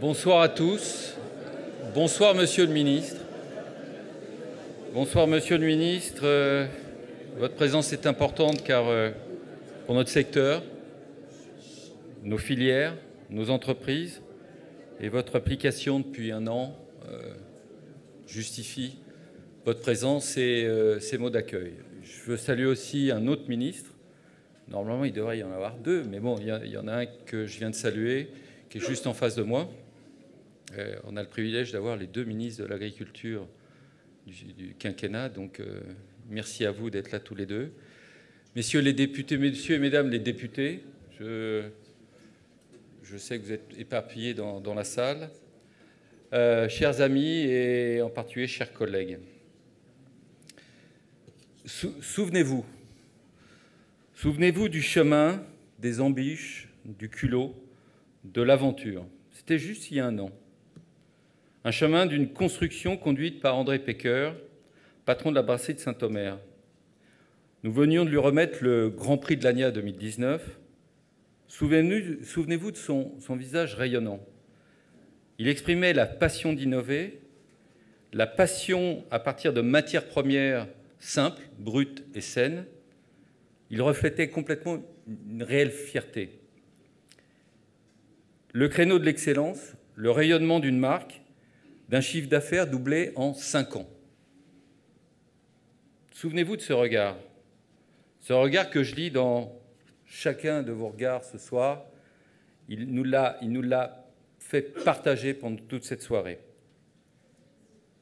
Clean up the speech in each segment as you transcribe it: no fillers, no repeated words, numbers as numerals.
Bonsoir à tous. Bonsoir, Monsieur le Ministre. Bonsoir, Monsieur le Ministre. Votre présence est importante car pour notre secteur, nos filières, nos entreprises et votre application depuis un an justifie votre présence et ces mots d'accueil. Je veux saluer aussi un autre ministre. Normalement, il devrait y en avoir deux, mais bon, il y en a un que je viens de saluer, qui est juste en face de moi. On a le privilège d'avoir les deux ministres de l'Agriculture du quinquennat, donc merci à vous d'être là tous les deux. Messieurs les députés, messieurs et mesdames les députés, je sais que vous êtes éparpillés dans la salle. Chers amis et en particulier chers collègues, souvenez-vous du chemin, des embûches, du culot, de l'aventure. C'était juste il y a un an. Un chemin d'une construction conduite par André Pecker, patron de la brasserie de Saint-Omer. Nous venions de lui remettre le Grand Prix de l'ANIA 2019. Souvenez-vous de son visage rayonnant. Il exprimait la passion d'innover, la passion à partir de matières premières simples, brutes et saines. Il reflétait complètement une réelle fierté. Le créneau de l'excellence, le rayonnement d'une marque, d'un chiffre d'affaires doublé en 5 ans. Souvenez-vous de ce regard que je lis dans chacun de vos regards ce soir. Il nous l'a fait partager pendant toute cette soirée.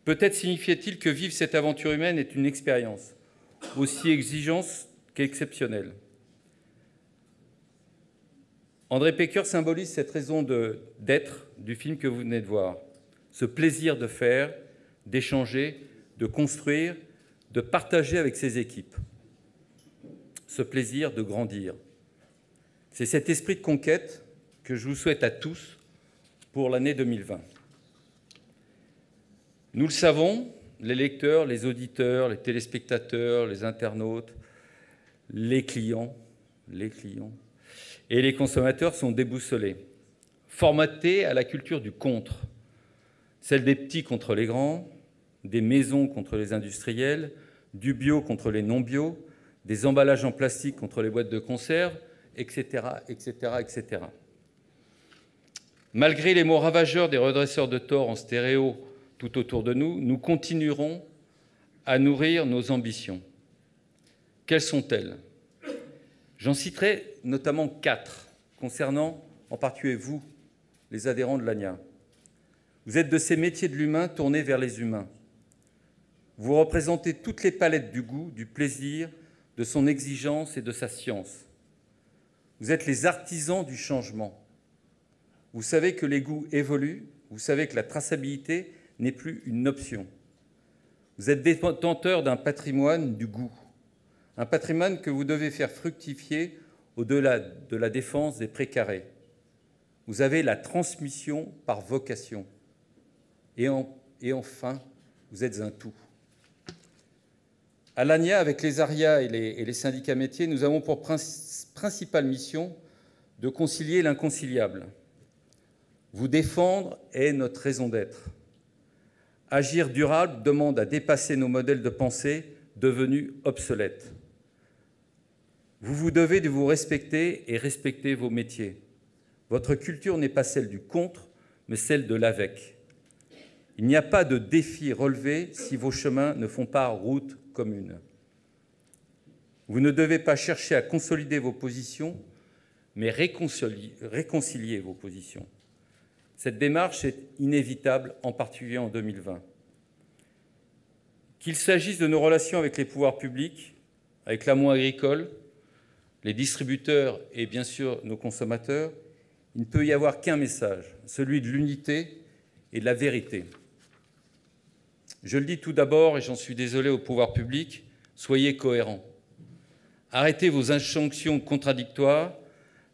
Peut-être signifiait-il que vivre cette aventure humaine est une expérience aussi exigeante qu'exceptionnelle. André Pecker symbolise cette raison d'être du film que vous venez de voir. Ce plaisir de faire, d'échanger, de construire, de partager avec ses équipes. Ce plaisir de grandir. C'est cet esprit de conquête que je vous souhaite à tous pour l'année 2020. Nous le savons, les lecteurs, les auditeurs, les téléspectateurs, les internautes, les clients et les consommateurs sont déboussolés, formatés à la culture du contre, celle des petits contre les grands, des maisons contre les industriels, du bio contre les non-bio, des emballages en plastique contre les boîtes de conserve, etc., etc., etc. Malgré les mots ravageurs des redresseurs de tort en stéréo tout autour de nous, nous continuerons à nourrir nos ambitions. Quelles sont-elles ? J'en citerai notamment 4, concernant en particulier vous, les adhérents de l'ANIA. Vous êtes de ces métiers de l'humain tournés vers les humains. Vous représentez toutes les palettes du goût, du plaisir, de son exigence et de sa science. Vous êtes les artisans du changement. Vous savez que les goûts évoluent, vous savez que la traçabilité n'est plus une option. Vous êtes détenteurs d'un patrimoine du goût, un patrimoine que vous devez faire fructifier au-delà de la défense des précarés. Vous avez la transmission par vocation. Et enfin, vous êtes un tout. À l'ANIA, avec les ARIA et les syndicats métiers, nous avons pour principale mission de concilier l'inconciliable. Vous défendre est notre raison d'être. Agir durable demande à dépasser nos modèles de pensée devenus obsolètes. Vous devez de vous respecter et respecter vos métiers. Votre culture n'est pas celle du contre, mais celle de l'avec. Il n'y a pas de défi relevé si vos chemins ne font pas route commune. Vous ne devez pas chercher à consolider vos positions, mais réconcilier vos positions. Cette démarche est inévitable, en particulier en 2020. Qu'il s'agisse de nos relations avec les pouvoirs publics, avec l'amont agricole, les distributeurs et bien sûr nos consommateurs, il ne peut y avoir qu'un message, celui de l'unité et de la vérité. Je le dis tout d'abord, et j'en suis désolé au pouvoir public, soyez cohérents. Arrêtez vos injonctions contradictoires.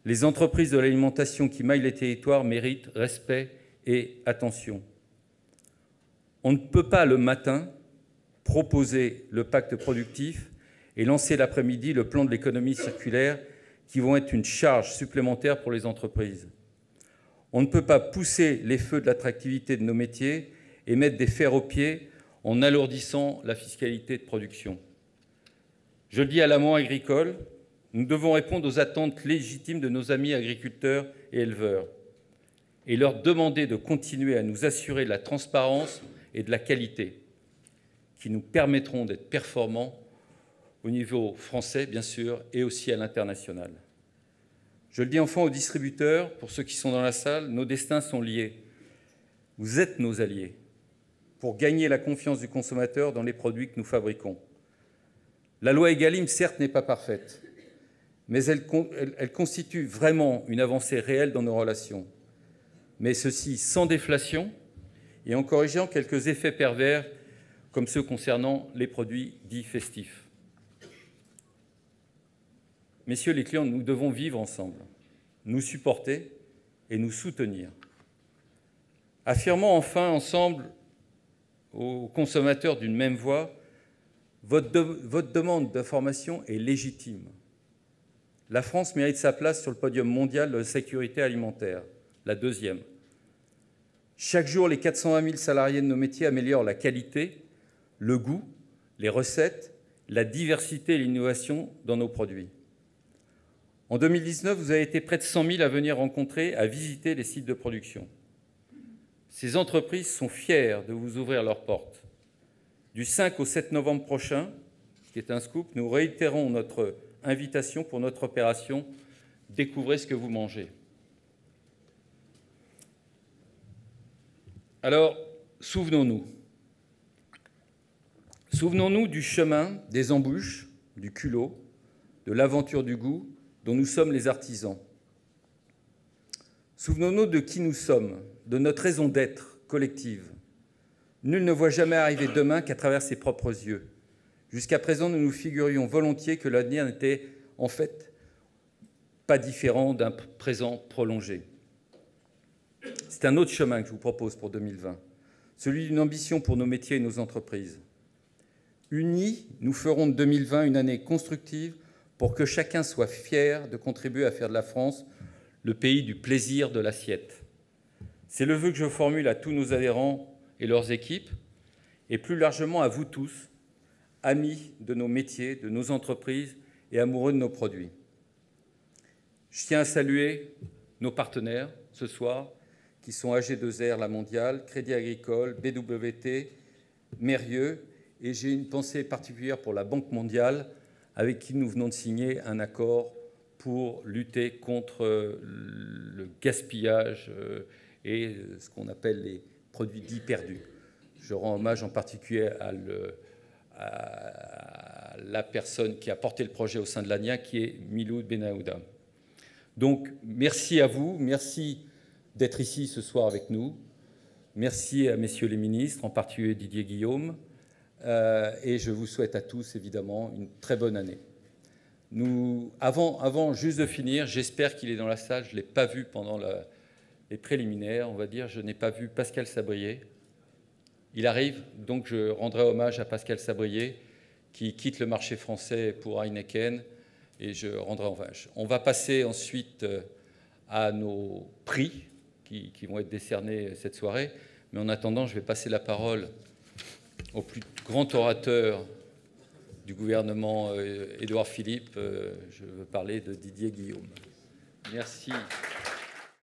Les entreprises de l'alimentation qui maillent les territoires méritent respect et attention. On ne peut pas le matin proposer le pacte productif et lancer l'après-midi le plan de l'économie circulaire qui vont être une charge supplémentaire pour les entreprises. On ne peut pas pousser les feux de l'attractivité de nos métiers et mettre des fers aux pieds en alourdissant la fiscalité de production. Je le dis à l'amont agricole, nous devons répondre aux attentes légitimes de nos amis agriculteurs et éleveurs et leur demander de continuer à nous assurer de la transparence et de la qualité qui nous permettront d'être performants au niveau français, bien sûr, et aussi à l'international. Je le dis enfin aux distributeurs, pour ceux qui sont dans la salle, nos destins sont liés. Vous êtes nos alliés pour gagner la confiance du consommateur dans les produits que nous fabriquons. La loi Egalim, certes, n'est pas parfaite, mais elle constitue vraiment une avancée réelle dans nos relations. Mais ceci sans déflation et en corrigeant quelques effets pervers, comme ceux concernant les produits dits festifs. Messieurs les clients, nous devons vivre ensemble, nous supporter et nous soutenir. Affirmons enfin ensemble aux consommateurs d'une même voix, votre demande d'information est légitime. La France mérite sa place sur le podium mondial de la sécurité alimentaire, la deuxième. Chaque jour, les 420 000 salariés de nos métiers améliorent la qualité, le goût, les recettes, la diversité et l'innovation dans nos produits. En 2019, vous avez été près de 100 000 à venir rencontrer, à visiter les sites de production. Ces entreprises sont fières de vous ouvrir leurs portes. Du 5 au 7 novembre prochain, ce qui est un scoop, nous réitérons notre invitation pour notre opération « Découvrez ce que vous mangez ». Alors, souvenons-nous. Souvenons-nous du chemin, des embûches, du culot, de l'aventure du goût dont nous sommes les artisans. Souvenons-nous de qui nous sommes, de notre raison d'être collective. Nul ne voit jamais arriver demain qu'à travers ses propres yeux. Jusqu'à présent, nous nous figurions volontiers que l'avenir n'était en fait pas différent d'un présent prolongé. C'est un autre chemin que je vous propose pour 2020, celui d'une ambition pour nos métiers et nos entreprises. Unis, nous ferons de 2020 une année constructive pour que chacun soit fier de contribuer à faire de la France le pays du plaisir de l'assiette. C'est le vœu que je formule à tous nos adhérents et leurs équipes, et plus largement à vous tous, amis de nos métiers, de nos entreprises et amoureux de nos produits. Je tiens à saluer nos partenaires ce soir, qui sont AG2R, La Mondiale, Crédit Agricole, BWT, Mérieux, et j'ai une pensée particulière pour la Banque mondiale, avec qui nous venons de signer un accord pour lutter contre le gaspillage et ce qu'on appelle les produits dits perdus. Je rends hommage en particulier à la personne qui a porté le projet au sein de l'ANIA, qui est Miloud Benaouda. Donc, merci à vous, merci d'être ici ce soir avec nous. Merci à messieurs les ministres, en particulier Didier Guillaume, et je vous souhaite à tous, évidemment, une très bonne année. Avant juste de finir, j'espère qu'il est dans la salle, je ne l'ai pas vu pendant les préliminaires, on va dire, je n'ai pas vu Pascal Sabrier. Il arrive, donc je rendrai hommage à Pascal Sabrier, qui quitte le marché français pour Heineken, et je rendrai hommage. On va passer ensuite à nos prix qui vont être décernés cette soirée, mais en attendant, je vais passer la parole au plus grand orateur du gouvernement, Édouard Philippe. Je veux parler de Didier Guillaume. Merci.